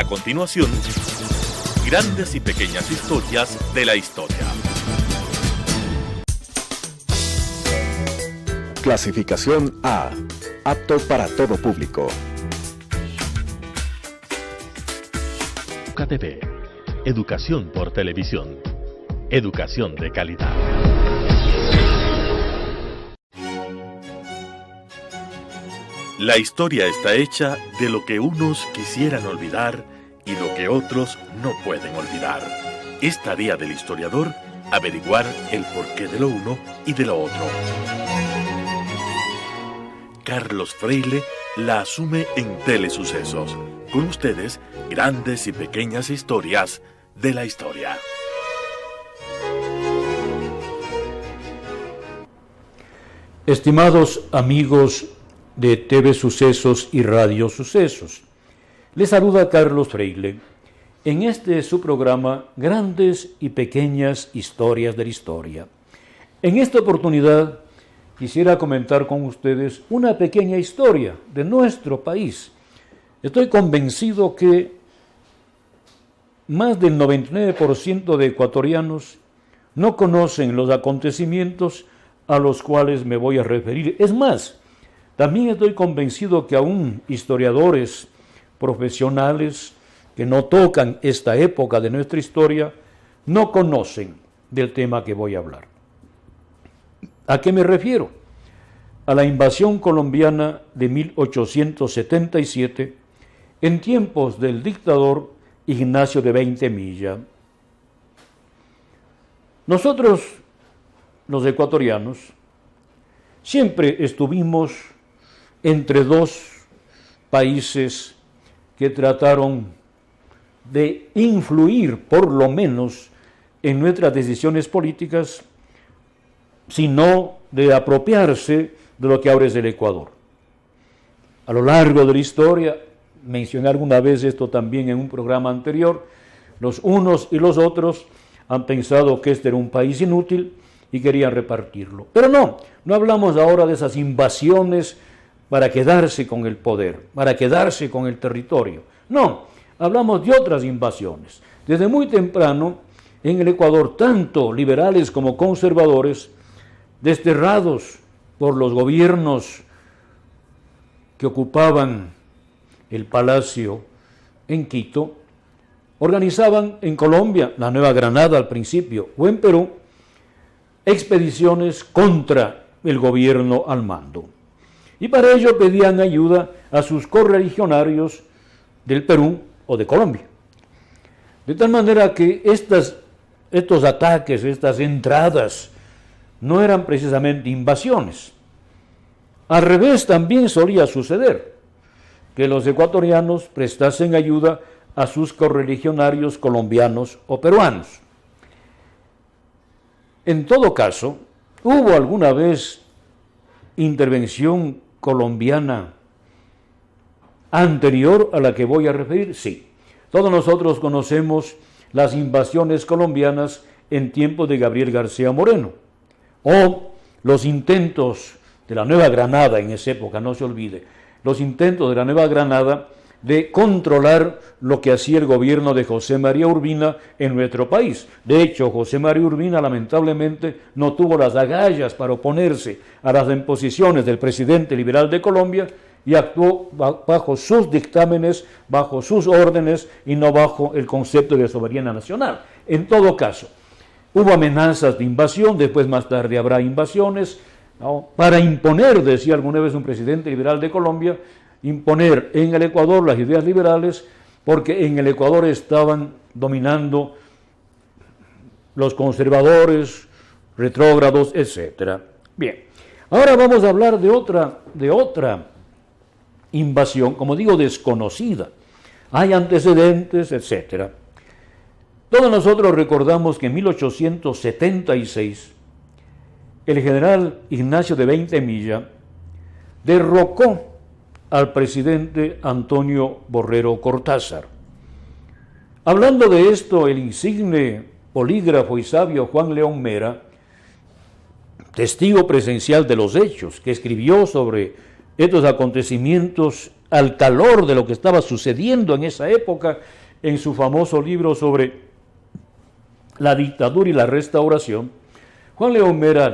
continuación, grandes y pequeñas historias de la historia. Clasificación A. Apto para todo público. UCATV. Educación por televisión. Educación de calidad. La historia está hecha de lo que unos quisieran olvidar y lo que otros no pueden olvidar. Es tarea del historiador averiguar el porqué de lo uno y de lo otro. Carlos Freile la asume en Telesucesos. Con ustedes, grandes y pequeñas historias de la historia. Estimados amigos de TV Sucesos y Radio Sucesos, les saluda Carlos Freile en este su programa Grandes y Pequeñas Historias de la Historia. En esta oportunidad quisiera comentar con ustedes una pequeña historia de nuestro país. Estoy convencido que más del 99% de ecuatorianos no conocen los acontecimientos a los cuales me voy a referir. Es más, también estoy convencido que aún historiadores profesionales que no tocan esta época de nuestra historia no conocen del tema que voy a hablar. ¿A qué me refiero? A la invasión colombiana de 1877 en tiempos del dictador Ignacio de Veintemilla. Nosotros, los ecuatorianos, siempre estuvimos entre dos países que trataron de influir, por lo menos, en nuestras decisiones políticas, sino de apropiarse de lo que ahora es el Ecuador. A lo largo de la historia, mencioné alguna vez esto también en un programa anterior, los unos y los otros han pensado que este era un país inútil y querían repartirlo. Pero no hablamos ahora de esas invasiones para quedarse con el poder, para quedarse con el territorio. No, hablamos de otras invasiones. Desde muy temprano, en el Ecuador, tanto liberales como conservadores, desterrados por los gobiernos que ocupaban el palacio en Quito, organizaban en Colombia, la Nueva Granada al principio, o en Perú, expediciones contra el gobierno al mando. Y para ello pedían ayuda a sus correligionarios del Perú o de Colombia. De tal manera que estos ataques, estas entradas, no eran precisamente invasiones. Al revés también solía suceder que los ecuatorianos prestasen ayuda a sus correligionarios colombianos o peruanos. En todo caso, ¿hubo alguna vez intervención colombiana anterior a la que voy a referir? Sí. Todos nosotros conocemos las invasiones colombianas en tiempos de Gabriel García Moreno, o los intentos de la Nueva Granada en esa época, no se olvide, los intentos de la Nueva Granada de controlar lo que hacía el gobierno de José María Urbina en nuestro país. De hecho, José María Urbina lamentablemente no tuvo las agallas para oponerse a las imposiciones del presidente liberal de Colombia y actuó bajo sus dictámenes, bajo sus órdenes y no bajo el concepto de soberanía nacional. En todo caso, hubo amenazas de invasión, después más tarde habrá invasiones, ¿no? Para imponer, decía alguna vez un presidente liberal de Colombia, imponer en el Ecuador las ideas liberales, porque en el Ecuador estaban dominando los conservadores, retrógrados, etc. Bien, ahora vamos a hablar de otra invasión, como digo, desconocida. Hay antecedentes, etc. Todos nosotros recordamos que en 1876 el general Ignacio de Veintemilla derrocó al presidente Antonio Borrero Cortázar. Hablando de esto, el insigne polígrafo y sabio Juan León Mera, testigo presencial de los hechos, que escribió sobre estos acontecimientos al calor de lo que estaba sucediendo en esa época, en su famoso libro sobre la dictadura y la restauración, Juan León Mera,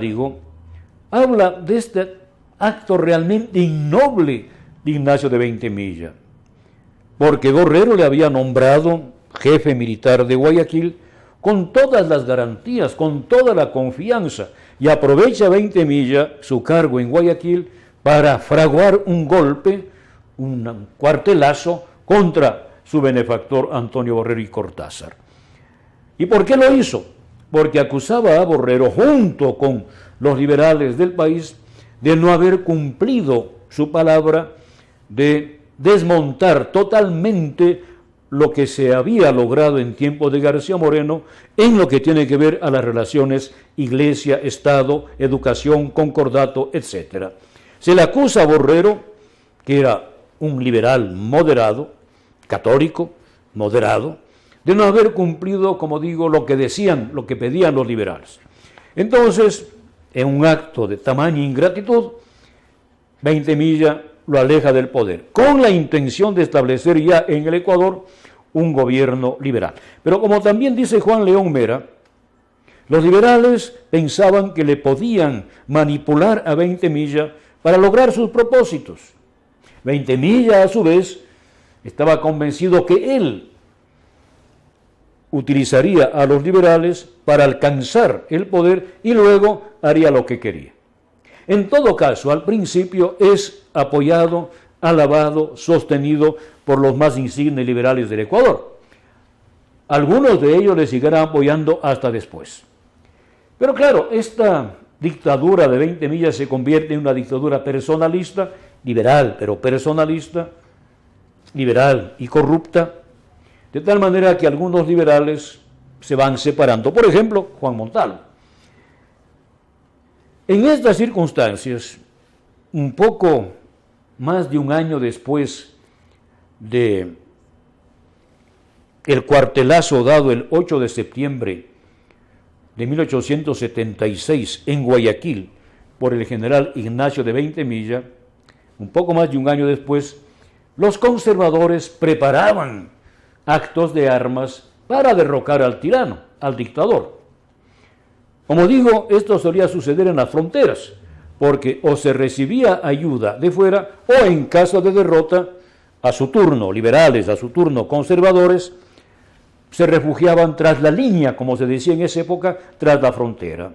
habla de este acto realmente innoble de Ignacio de Veintemilla, porque Borrero le había nombrado jefe militar de Guayaquil con todas las garantías, con toda la confianza, y aprovecha Veintemilla su cargo en Guayaquil para fraguar un golpe, un cuartelazo contra su benefactor Antonio Borrero y Cortázar. ¿Y por qué lo hizo? Porque acusaba a Borrero, junto con los liberales del país, de no haber cumplido su palabra de desmontar totalmente lo que se había logrado en tiempos de García Moreno en lo que tiene que ver a las relaciones Iglesia, Estado, educación, concordato, etc. Se le acusa a Borrero, que era un liberal moderado, católico, moderado, de no haber cumplido, como digo, lo que decían, lo que pedían los liberales. Entonces, en un acto de tamaña ingratitud, Veintemilla lo aleja del poder, con la intención de establecer ya en el Ecuador un gobierno liberal. Pero como también dice Juan León Mera, los liberales pensaban que le podían manipular a Veintemilla para lograr sus propósitos. Veintemilla, a su vez, estaba convencido que él utilizaría a los liberales para alcanzar el poder y luego haría lo que quería. En todo caso, al principio es apoyado, alabado, sostenido por los más insignes liberales del Ecuador. Algunos de ellos le seguirán apoyando hasta después. Pero claro, esta dictadura de Veintemilla se convierte en una dictadura personalista, liberal, pero personalista, liberal y corrupta, de tal manera que algunos liberales se van separando. Por ejemplo, Juan Montalvo. En estas circunstancias, un poco más de un año después de el cuartelazo dado el 8 de septiembre de 1876 en Guayaquil por el general Ignacio de Veintemilla, un poco más de un año después, los conservadores preparaban actos de armas para derrocar al tirano, al dictador. Como digo, esto solía suceder en las fronteras, porque o se recibía ayuda de fuera o en caso de derrota, a su turno liberales, a su turno conservadores, se refugiaban tras la línea, como se decía en esa época, tras la frontera.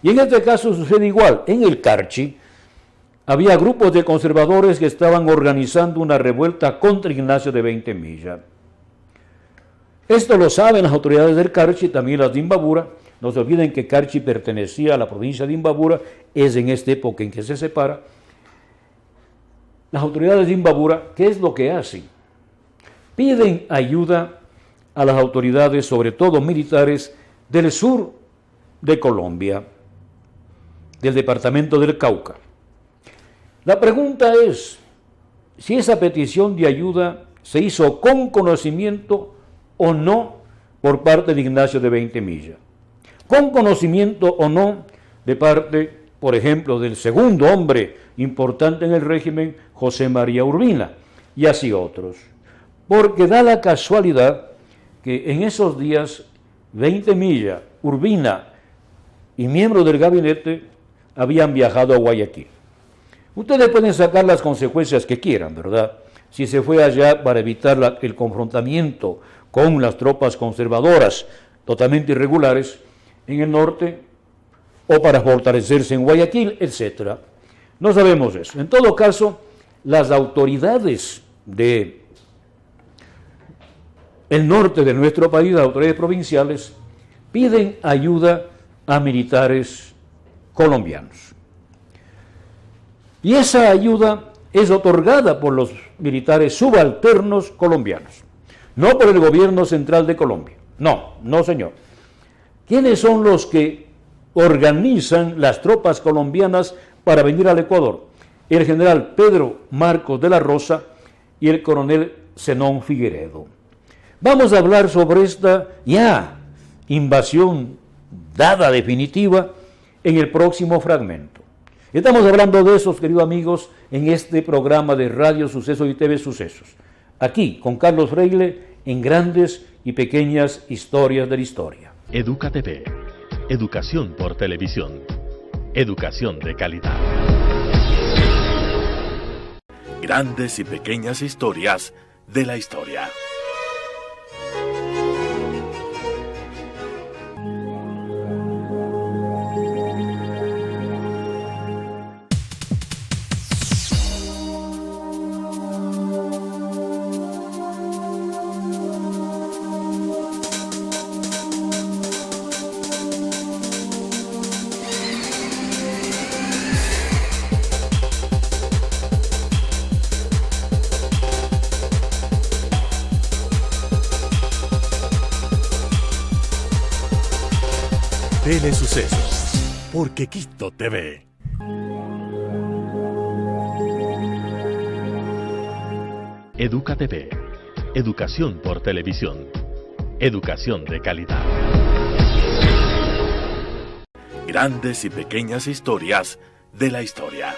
Y en este caso sucede igual. En el Carchi había grupos de conservadores que estaban organizando una revuelta contra Ignacio de Veintemilla. Esto lo saben las autoridades del Carchi, también las de Imbabura. No se olviden que Carchi pertenecía a la provincia de Imbabura, es en esta época en que se separa. Las autoridades de Imbabura, ¿qué es lo que hacen? Piden ayuda a las autoridades, sobre todo militares, del sur de Colombia, del departamento del Cauca. La pregunta es si esa petición de ayuda se hizo con conocimiento o no por parte de Ignacio de Veintemilla. Con conocimiento o no de parte, por ejemplo, del segundo hombre importante en el régimen, José María Urbina, y así otros. Porque da la casualidad que en esos días Veintemilla, Urbina y miembros del gabinete habían viajado a Guayaquil. Ustedes pueden sacar las consecuencias que quieran, ¿verdad? Si se fue allá para evitar el confrontamiento con las tropas conservadoras totalmente irregulares en el norte, o para fortalecerse en Guayaquil, etc. No sabemos eso. En todo caso, las autoridades del norte de nuestro país, las autoridades provinciales, piden ayuda a militares colombianos. Y esa ayuda es otorgada por los militares subalternos colombianos, no por el gobierno central de Colombia. No, señor. ¿Quiénes son los que organizan las tropas colombianas para venir al Ecuador? El general Pedro Marcos de la Rosa y el coronel Zenón Figueredo. Vamos a hablar sobre esta invasión dada definitiva en el próximo fragmento. Estamos hablando de esos, queridos amigos, en este programa de Radio Sucesos y TV Sucesos. Aquí, con Carlos Freile, en Grandes y Pequeñas Historias de la Historia. Educa TV. Educación por televisión. Educación de calidad. Grandes y pequeñas historias de la historia. Telesucesos, porque Quito TV. Educa TV. Educación por televisión. Educación de calidad. Grandes y pequeñas historias de la historia.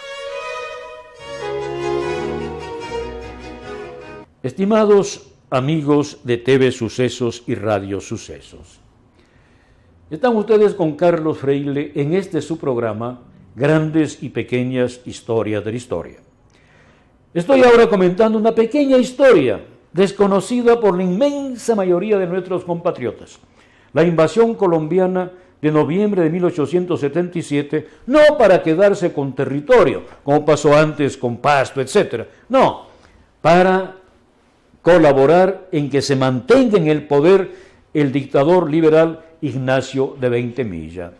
Estimados amigos de TV Sucesos y Radio Sucesos, están ustedes con Carlos Freile en este su programa, Grandes y Pequeñas Historias de la Historia. Estoy ahora comentando una pequeña historia desconocida por la inmensa mayoría de nuestros compatriotas. La invasión colombiana de noviembre de 1877, no para quedarse con territorio, como pasó antes con Pasto, etc. No, para colaborar en que se mantenga en el poder el dictador liberal Ignacio de Veintemilla.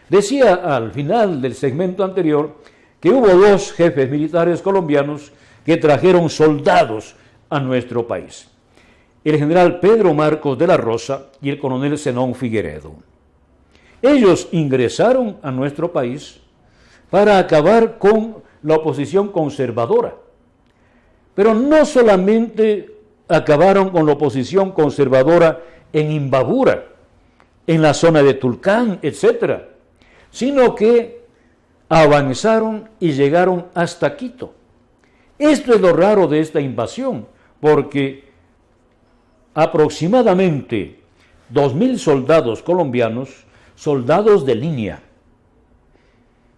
Decía al final del segmento anterior que hubo dos jefes militares colombianos que trajeron soldados a nuestro país: el general Pedro Marcos de la Rosa y el coronel Zenón Figueredo. Ellos ingresaron a nuestro país para acabar con la oposición conservadora. Pero no solamente acabaron con la oposición conservadora en Imbabura, en la zona de Tulcán, etc., sino que avanzaron y llegaron hasta Quito. Esto es lo raro de esta invasión, porque aproximadamente 2.000 soldados colombianos, soldados de línea,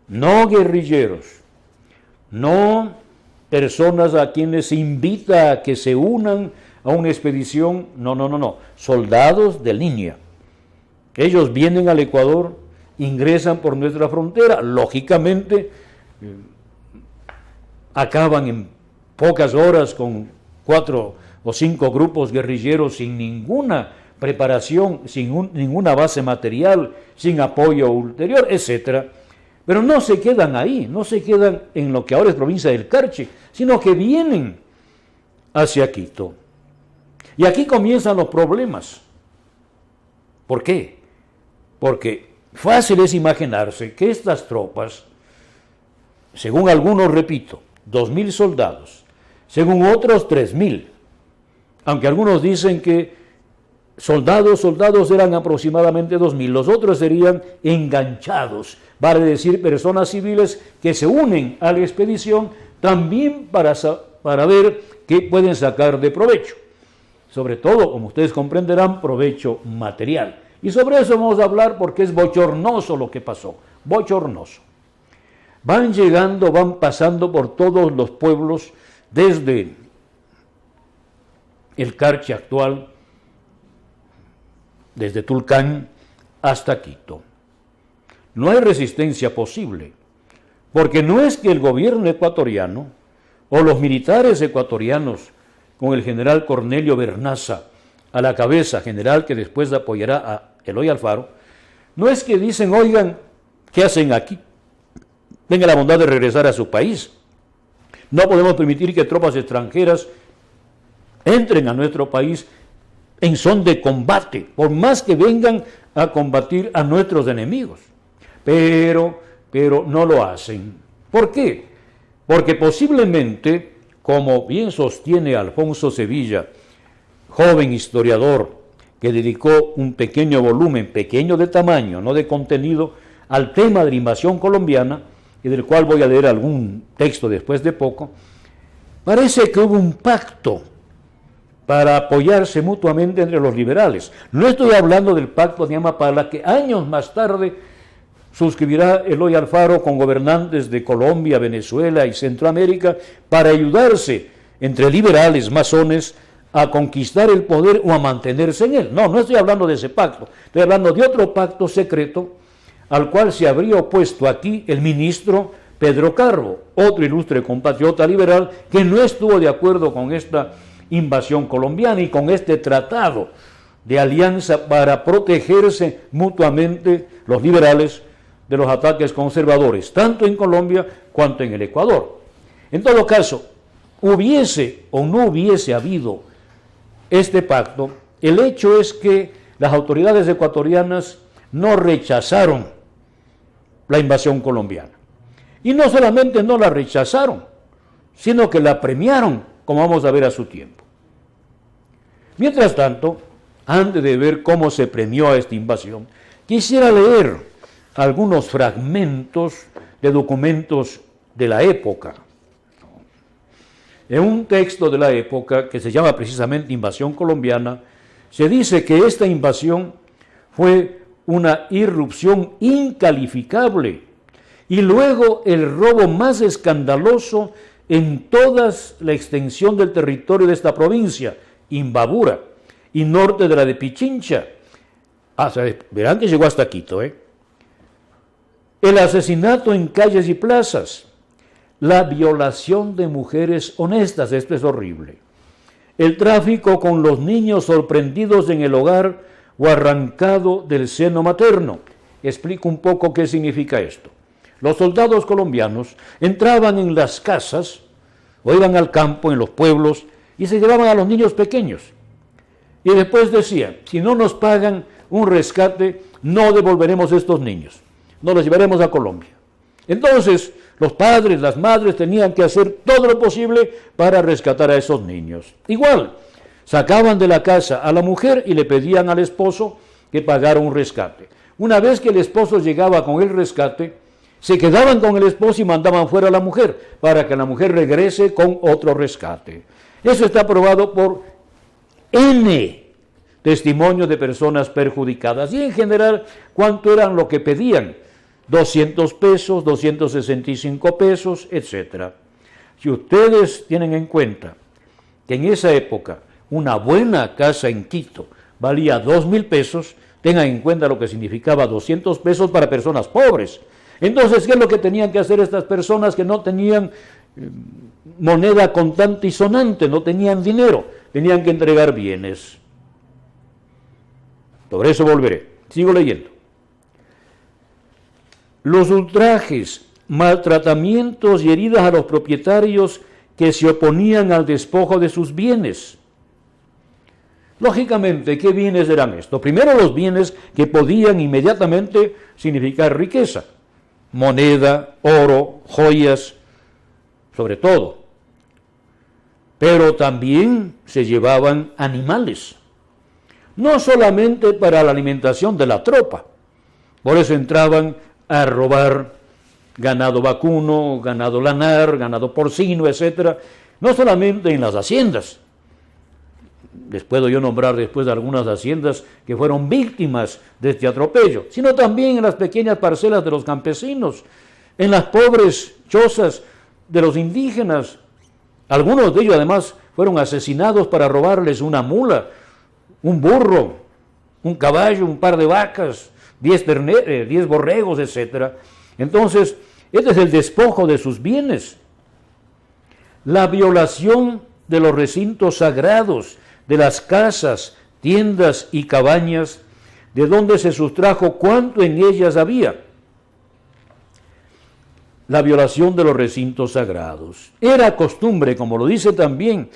no guerrilleros, no personas a quienes se invita a que se unan a una expedición, no, soldados de línea. Ellos vienen al Ecuador, ingresan por nuestra frontera, lógicamente acaban en pocas horas con 4 o 5 grupos guerrilleros sin ninguna preparación, sin ninguna base material, sin apoyo ulterior, etc. Pero no se quedan ahí, no se quedan en lo que ahora es provincia del Carchi, sino que vienen hacia Quito. Y aquí comienzan los problemas. ¿Por qué? Porque fácil es imaginarse que estas tropas, según algunos, repito, 2.000 soldados, según otros 3.000, aunque algunos dicen que soldados eran aproximadamente 2.000, los otros serían enganchados, vale decir personas civiles que se unen a la expedición también para ver qué pueden sacar de provecho. Sobre todo, como ustedes comprenderán, provecho material. Y sobre eso vamos a hablar porque es bochornoso lo que pasó, bochornoso. Van llegando, van pasando por todos los pueblos, desde el Carchi actual, desde Tulcán hasta Quito. No hay resistencia posible, porque no es que el gobierno ecuatoriano o los militares ecuatorianos, con el general Cornelio Bernaza a la cabeza, general que después apoyará a Eloy Alfaro, no es que dicen, oigan, ¿qué hacen aquí? Tengan la bondad de regresar a su país. No podemos permitir que tropas extranjeras entren a nuestro país en son de combate, por más que vengan a combatir a nuestros enemigos. Pero no lo hacen. ¿Por qué? Porque posiblemente, como bien sostiene Alfonso Sevilla, joven historiador que dedicó un pequeño volumen, pequeño de tamaño, no de contenido, al tema de la invasión colombiana, y del cual voy a leer algún texto después de poco, parece que hubo un pacto para apoyarse mutuamente entre los liberales. No estoy hablando del pacto de Amapala, que años más tarde suscribirá Eloy Alfaro con gobernantes de Colombia, Venezuela y Centroamérica para ayudarse entre liberales, masones, a conquistar el poder o a mantenerse en él. No estoy hablando de ese pacto, estoy hablando de otro pacto secreto al cual se habría opuesto aquí el ministro Pedro Carbo, otro ilustre compatriota liberal que no estuvo de acuerdo con esta invasión colombiana y con este tratado de alianza para protegerse mutuamente los liberales de los ataques conservadores, tanto en Colombia cuanto en el Ecuador. En todo caso, hubiese o no hubiese habido este pacto, el hecho es que las autoridades ecuatorianas no rechazaron la invasión colombiana. Y no solamente no la rechazaron, sino que la premiaron, como vamos a ver a su tiempo. Mientras tanto, antes de ver cómo se premió a esta invasión, quisiera leer algunos fragmentos de documentos de la época. En un texto de la época que se llama precisamente Invasión Colombiana, se dice que esta invasión fue una irrupción incalificable y luego el robo más escandaloso en toda la extensión del territorio de esta provincia, Imbabura, y norte de la de Pichincha. Verán que llegó hasta Quito, El asesinato en calles y plazas, la violación de mujeres honestas, esto es horrible. El tráfico con los niños sorprendidos en el hogar o arrancado del seno materno. Explico un poco qué significa esto. Los soldados colombianos entraban en las casas o iban al campo, en los pueblos, y se llevaban a los niños pequeños. Y después decían, si no nos pagan un rescate, no devolveremos estos niños, nos los llevaremos a Colombia. Entonces, los padres, las madres tenían que hacer todo lo posible para rescatar a esos niños. Igual, sacaban de la casa a la mujer y le pedían al esposo que pagara un rescate. Una vez que el esposo llegaba con el rescate, se quedaban con el esposo y mandaban fuera a la mujer para que la mujer regrese con otro rescate. Eso está probado por N testimonios de personas perjudicadas. Y en general, ¿cuánto eran lo que pedían? 200 pesos, 265 pesos, etc. Si ustedes tienen en cuenta que en esa época una buena casa en Quito valía 2.000 pesos, tengan en cuenta lo que significaba 200 pesos para personas pobres. Entonces, ¿qué es lo que tenían que hacer estas personas que no tenían moneda contante y sonante, no tenían dinero? Tenían que entregar bienes. Sobre eso volveré. Sigo leyendo. Los ultrajes, maltratamientos y heridas a los propietarios que se oponían al despojo de sus bienes. Lógicamente, ¿qué bienes eran estos? Primero, los bienes que podían inmediatamente significar riqueza. Moneda, oro, joyas, sobre todo. Pero también se llevaban animales. No solamente para la alimentación de la tropa. Por eso entraban a robar ganado vacuno, ganado lanar, ganado porcino, etc. No solamente en las haciendas. Les puedo yo nombrar después de algunas haciendas que fueron víctimas de este atropello, sino también en las pequeñas parcelas de los campesinos, en las pobres chozas de los indígenas. Algunos de ellos además fueron asesinados para robarles una mula, un burro, un caballo, un par de vacas, 10 borregos, etc. Entonces, este es el despojo de sus bienes. La violación de los recintos sagrados, de las casas, tiendas y cabañas, de donde se sustrajo cuánto en ellas había. La violación de los recintos sagrados. Era costumbre, como lo dice también,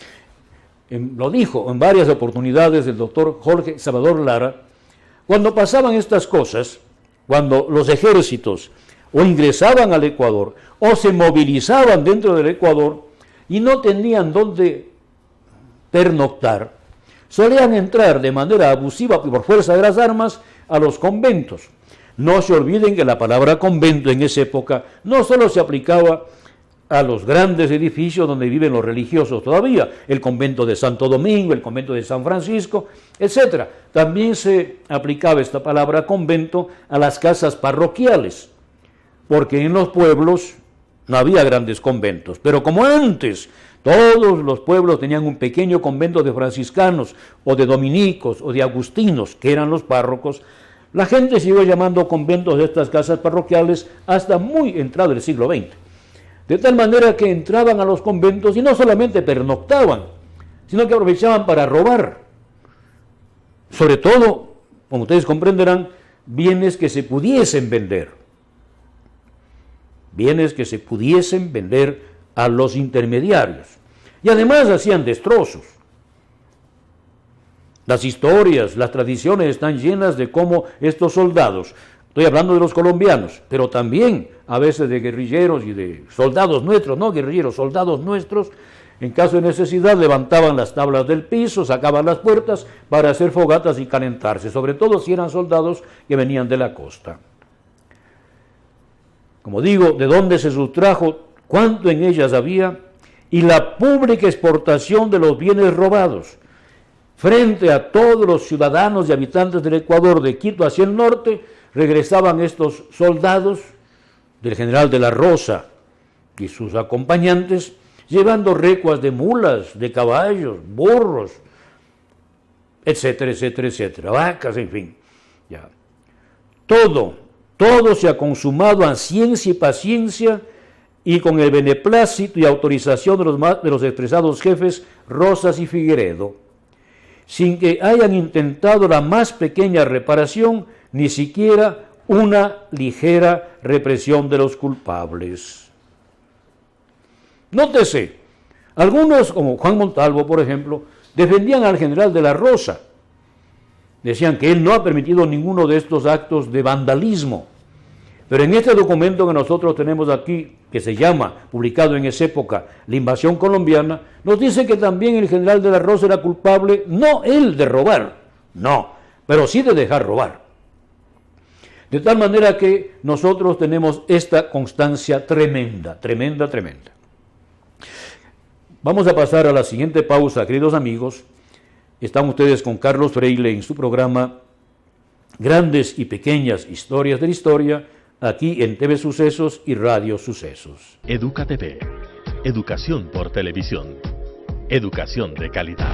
lo dijo en varias oportunidades el doctor Jorge Salvador Lara, cuando pasaban estas cosas, cuando los ejércitos o ingresaban al Ecuador o se movilizaban dentro del Ecuador y no tenían dónde pernoctar, solían entrar de manera abusiva y por fuerza de las armas a los conventos. No se olviden que la palabra convento en esa época no solo se aplicaba a los grandes edificios donde viven los religiosos todavía, el convento de Santo Domingo, el convento de San Francisco, etc. También se aplicaba esta palabra convento a las casas parroquiales, porque en los pueblos no había grandes conventos, pero como antes todos los pueblos tenían un pequeño convento de franciscanos o de dominicos o de agustinos, que eran los párrocos, la gente siguió llamando conventos de estas casas parroquiales hasta muy entrado el siglo XX. De tal manera que entraban a los conventos y no solamente pernoctaban, sino que aprovechaban para robar. Sobre todo, como ustedes comprenderán, bienes que se pudiesen vender. Bienes que se pudiesen vender a los intermediarios. Y además hacían destrozos. Las historias, las tradiciones están llenas de cómo estos soldados, estoy hablando de los colombianos, pero también a veces de guerrilleros y de soldados nuestros, no guerrilleros, soldados nuestros, en caso de necesidad levantaban las tablas del piso, sacaban las puertas para hacer fogatas y calentarse, sobre todo si eran soldados que venían de la costa. Como digo, de dónde se sustrajo, cuánto en ellas había, y la pública exportación de los bienes robados. Frente a todos los ciudadanos y habitantes del Ecuador, de Quito hacia el norte, regresaban estos soldados del general de la Rosa y sus acompañantes, llevando recuas de mulas, de caballos, burros, etcétera, etcétera, etcétera, vacas, en fin. Ya. Todo se ha consumado a ciencia y paciencia y con el beneplácito y autorización de los expresados jefes Rosas y Figueredo, sin que hayan intentado la más pequeña reparación, ni siquiera una ligera represión de los culpables. Nótese, algunos, como Juan Montalvo, por ejemplo, defendían al general de la Rosa. Decían que él no ha permitido ninguno de estos actos de vandalismo. Pero en este documento que nosotros tenemos aquí, que se llama, publicado en esa época, La invasión colombiana, nos dice que también el general de la Rosa era culpable, no él de robar, no, pero sí de dejar robar. De tal manera que nosotros tenemos esta constancia tremenda, tremenda, tremenda. Vamos a pasar a la siguiente pausa, queridos amigos. Están ustedes con Carlos Freile en su programa Grandes y Pequeñas Historias de la Historia, aquí en TV Sucesos y Radio Sucesos. Educa TV. Educación por televisión. Educación de calidad.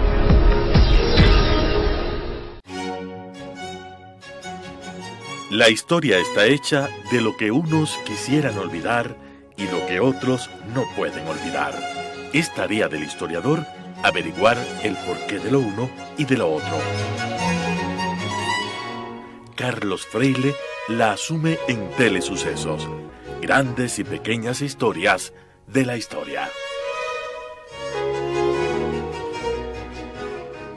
La historia está hecha de lo que unos quisieran olvidar y lo que otros no pueden olvidar. Es tarea del historiador averiguar el porqué de lo uno y de lo otro. Carlos Freile la asume en Telesucesos. Grandes y pequeñas historias de la historia.